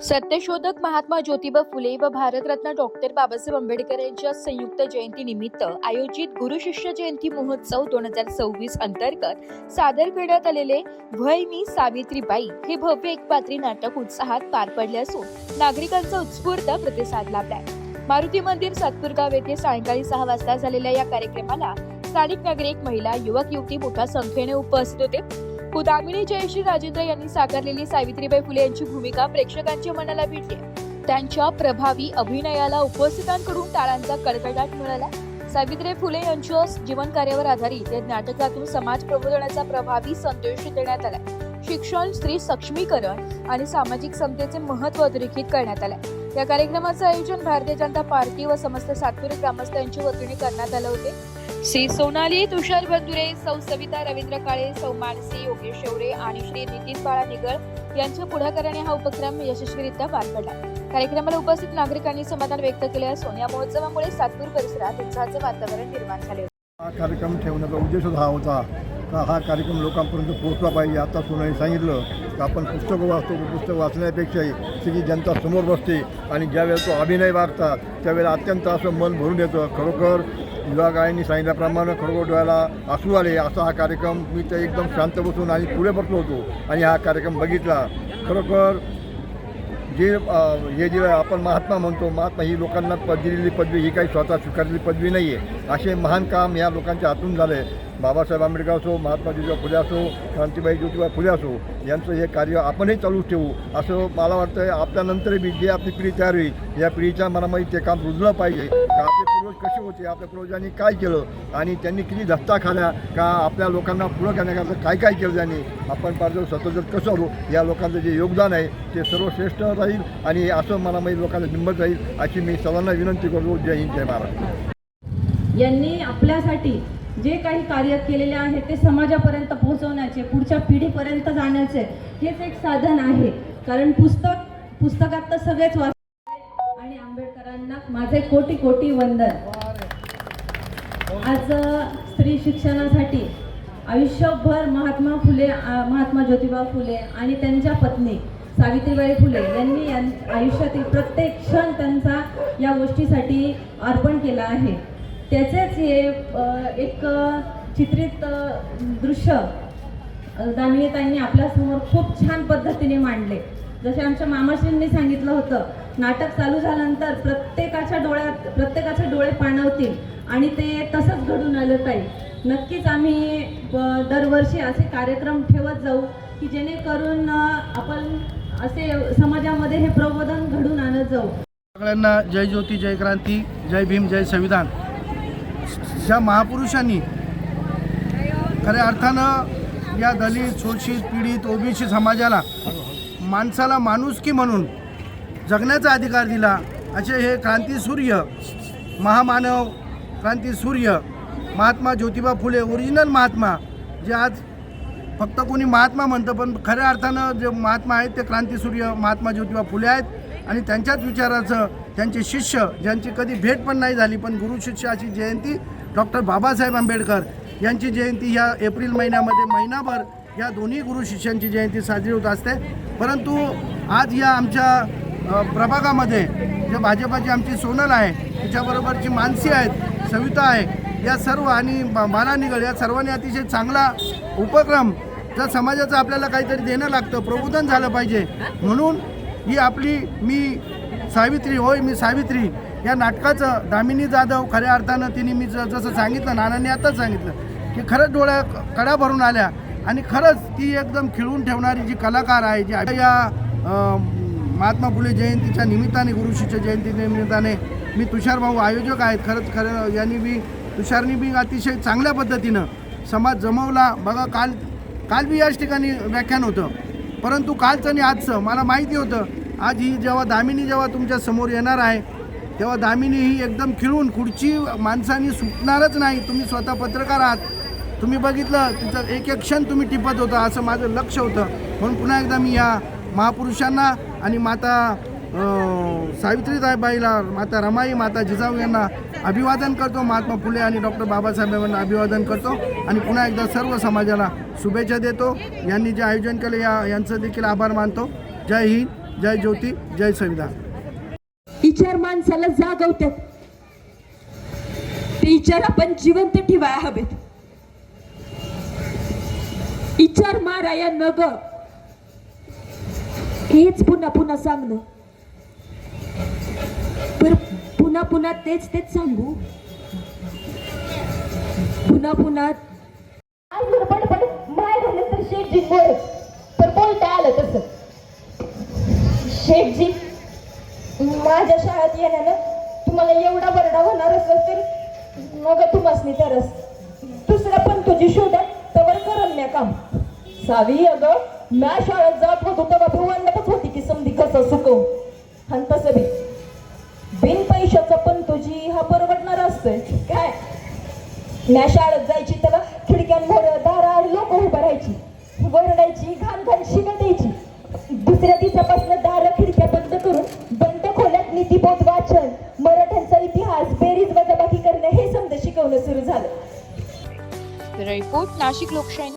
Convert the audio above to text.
सत्यशोधक महात्मा ज्योतिबा फुले व भारतरत्न डॉक्टर बाबासाहेब आंबेडकर यांच्या संयुक्त जयंतीनिमित्त आयोजित गुरु शिष्य जयंती महोत्सव 2026 अंतर्गत सादर करण्यात आलेले व्हय मी सावित्रीबाई हे भव्य एकपात्री नाटक उत्साहात पार पडले असून नागरिकांचा उत्स्फूर्त प्रतिसाद लाभलाय। मारुती मंदिर सातपूरगाव येथे सायंकाळी 6 वाजता झालेल्या या कार्यक्रमाला स्थानिक नागरिक, महिला, युवक युवती मोठ्या संख्येने उपस्थित होते। दामिनी जयश्री राजेंद्र यांनी साकारलेली सावित्रीबाई फुले यांची भूमिका प्रेक्षकांच्या मनाला भिडली। त्यांच्या प्रभावी अभिनयाला उपस्थितांकडून टाळ्यांचा कडकडाट मिळाला। सावित्रीबाई फुले यांच्या जीवन कार्यावर आधारित या नाटकातून समाज प्रबोधनाचा प्रभावी संदेश देण्यात आला। शिक्षण, स्त्री सक्षमीकरण आणि सामाजिक समतेचे महत्त्व अधोरेखित करण्यात आले। या कार्यक्रमाचे आयोजन भारतीय जनता पार्टी व समस्त सातपुरी ग्रामस्थांच्या वतीने करण्यात आले होते। श्री सोनाली तुषार बंधुरे, सौ सविता रवींद्र काळे, सौ मानसी योगेश शेवरे आणि श्री नितीन बाळा निगळ यांच्या पुढाकाराने हा उपक्रम यशस्वीरित्या पार पडला। कार्यक्रमाला उपस्थित नागरिकांनी समाधान व्यक्त केले असून या महोत्सवामुळे सातपूर परिसरात उत्साहाचे वातावरण निर्माण झाले। हा कार्यक्रम ठेवण्याचा उद्देश हा होता का हा कार्यक्रम लोकांपर्यंत पोहोचला पाहिजे। आता सोनाली सांगितलं की आपण पुस्तकं वाचतो, पुस्तक वाचण्यापेक्षाही सगळी जनता समोर बसते आणि ज्यावेळेला तो अभिनय वागतात त्यावेळेला अत्यंत असं मन भरून येतं। खरोखर युवागाळ्यांनी सांगितल्याप्रमाणे खरोखर डोळ्याला आसू आले असा हा कार्यक्रम मी तर एकदम शांत बसून आणि पुढे बसलो होतो आणि हा कार्यक्रम बघितला। खरोखर हे जे आपण महात्मा म्हणतो, महात्मा ही लोकांना दिलेली पदवी ही काही स्वतः स्वीकारलेली पदवी नाही आहे। असे महान काम या लोकांच्या हातून झालं आहे। बाबासाहेब आंबेडकर असो, महात्मा ज्योतिबा फुले असो, क्रांतीबाई ज्योतिबा फुले असो, यांचं हे कार्य आपणही चालूच ठेवू असं मला वाटतं। आपल्यानंतर बी जे आपली पिढी तयार होईल या पिढीच्या मनामध्ये ते काम रुजलं पाहिजे का आपले पूर्वज कसे होते, आपल्या पूर्वजांनी काय केलं आणि त्यांनी किती धस्ता खाल्या का आपल्या लोकांना पुढं करण्याकरता काय काय केलं त्यांनी, आपण पाहिजे सतत कसं करू, या लोकांचं जे योगदान आहे ते सर्वश्रेष्ठ राहील आणि असं मनामध्ये लोकांना बिंबत राहील अशी मी सर्वांना विनंती करतो। जय हिंद, जय महाराष्ट्र। यांनी आपल्यासाठी जे काही कार्य केलेले आहे ते समाजापर्यंत पोहोचवण्याचे, पुढच्या पिढीपर्यंत जाण्याचे हेच एक साधन आहे। कारण पुस्तकात तर सगळेच वाचतात आणि आंबेडकरांना माझे कोटी कोटी वंदन। आज स्त्री शिक्षणासाठी आयुष्यभर महात्मा ज्योतिबा फुले आणि त्यांच्या पत्नी सावित्रीबाई फुले यांनी आयुष्यातील प्रत्येक क्षण त्यांचा या गोष्टीसाठी अर्पण केला आहे। त्याचेच हे एक चित्रित दृश्य दामिनीताईंनी आपल्यासमोर खूप छान पद्धतीने मांडले। जसे आमच्या मामाश्रींनी सांगितलं होतं, नाटक चालू झाल्यानंतर प्रत्येकाचे डोळे पाणावतील आणि ते तसंच घडून आलं ताई। नक्कीच आम्ही दरवर्षी असे कार्यक्रम ठेवत जाऊ की जेणेकरून आपण असे समाजामध्ये हे प्रबोधन घडून आणत जाऊ। सगळ्यांना जय ज्योती, जय क्रांती, जय भीम, जय संविधान। ज्या महापुरुषांनी खऱ्या अर्थानं या दलित, शोषित, पीडित, ओबीसी समाजाला माणसाला माणुसकी म्हणून जगण्याचा अधिकार दिला, असे हे क्रांतीसूर्य, महामानव क्रांतीसूर्य महात्मा ज्योतिबा फुले, ओरिजिनल महात्मा, जे आज फक्त कोणी महात्मा म्हणतं पण खऱ्या अर्थानं जे महात्मा आहेत ते क्रांतीसूर्य महात्मा ज्योतिबा फुले आहेत। आणि त्यांच्याच विचाराचं त्यांचे शिष्य, ज्यांची कधी भेट पण नाही झाली पण गुरु शिष्याची जयंती डॉक्टर बाबासाहेब आंबेडकर यांची जयंती या एप्रिल महिन्यामध्ये महिनाभर या दोन्ही गुरु शिष्यांची जयंती साजरी होत असते। परंतु आज या आमच्या प्रभागामध्ये जे भाजपाची आमची सोनल आहे, तिच्याबरोबरची मानसी आहेत, सविता आहे, या सर्व आणि बाला निगळ या सर्वांनी अतिशय चांगला उपक्रम, जर समाजाचं आपल्याला काहीतरी देणं लागतं, प्रबोधन झालं पाहिजे म्हणून ही आपली मी सावित्री या नाटकाचं दामिनी जाधव खऱ्या अर्थानं तिने मी जसं सांगितलं, नानांनी आताच सांगितलं की खरंच डोळ्या कडा भरून आल्या आणि खरंच ती एकदम खिळून ठेवणारी जी कलाकार आहे, जी या महात्मा फुले जयंतीच्या निमित्ताने, गुरुशिष्य जयंती निमित्ताने मी तुषार भाऊ आयोजक आहेत। खरं यांनी बी तुषारनी बी अतिशय चांगल्या पद्धतीनं समाज जमवला। बघा काल बी याच ठिकाणी व्याख्यान होतं, परंतु कालचं आणि आजचं मला माहिती होतं। आज ही दामिनी जेव्हा तुमच्या समोर येणार आहे तेव्हा दामिनी ही एकदम खिळून खुर्ची माणसांनी सुटणारच नाही। तुम्ही स्वतः पत्रकार आहात, तुम्ही बघितलं तिचं एक एक क्षण तुम्ही टिपत होता असं माझं लक्ष होतं। म्हणून पुन्हा एकदा मी या महापुरुषांना आणि माता सावित्रीबाईला, माता रमाई, माता जिजाऊ यांना अभिवादन करतो, महात्मा फुले आणि डॉक्टर बाबासाहेबांना अभिवादन करतो आणि पुन्हा एकदा सर्व समाजाला शुभेच्छा देतो। यांनी जे आयोजन केले यांचं देखील आभार मानतो। जय हिंद, जय ज्योती जय संविधान. विचार माणसाला जागवतात, ते विचार आपण जिवंत ठेवायला हवेत. विचार माराया नग हेच पुन्हा पुन्हा सांगणं, पर पुन्हा पुन्हा तेच तेच सांगू, पुन्हा पुन्हा आज जर पडपड माय झालं तर शेठजी वर तर बोलता आलं तसं. शेठजी, माझ्या शाळेत येण्यानं तुम्हाला एवढा बरडा होणार असेल तर मग तुम्हासनी तरस दुसरा पण तुझी शोधात तवर करल म्या काम. सावी अगं, म्या शाळेत जात होतो तेव्हा भिवंडच होती की समधी कसं सुकव. आणि तसं बी बिन पैशाचा पण तुझी हा परवडणार असतोय काय. म्या शाळेत जायची तेव्हा खिडक्यांवर दाराआड लोक उभं राहायची, वरडायची, घाण घाण शिव्या द्यायची. दुसऱ्या दिवसापासून दार खिडक्या बंद करून बंद खोल्यात नीतिबोध वाचन, मराठ्यांचा इतिहास, बेरीज वजाबाकी करणं हे समजा शिकवणं सुरू झालं. रिपोर्ट नाशिक लोकशाही.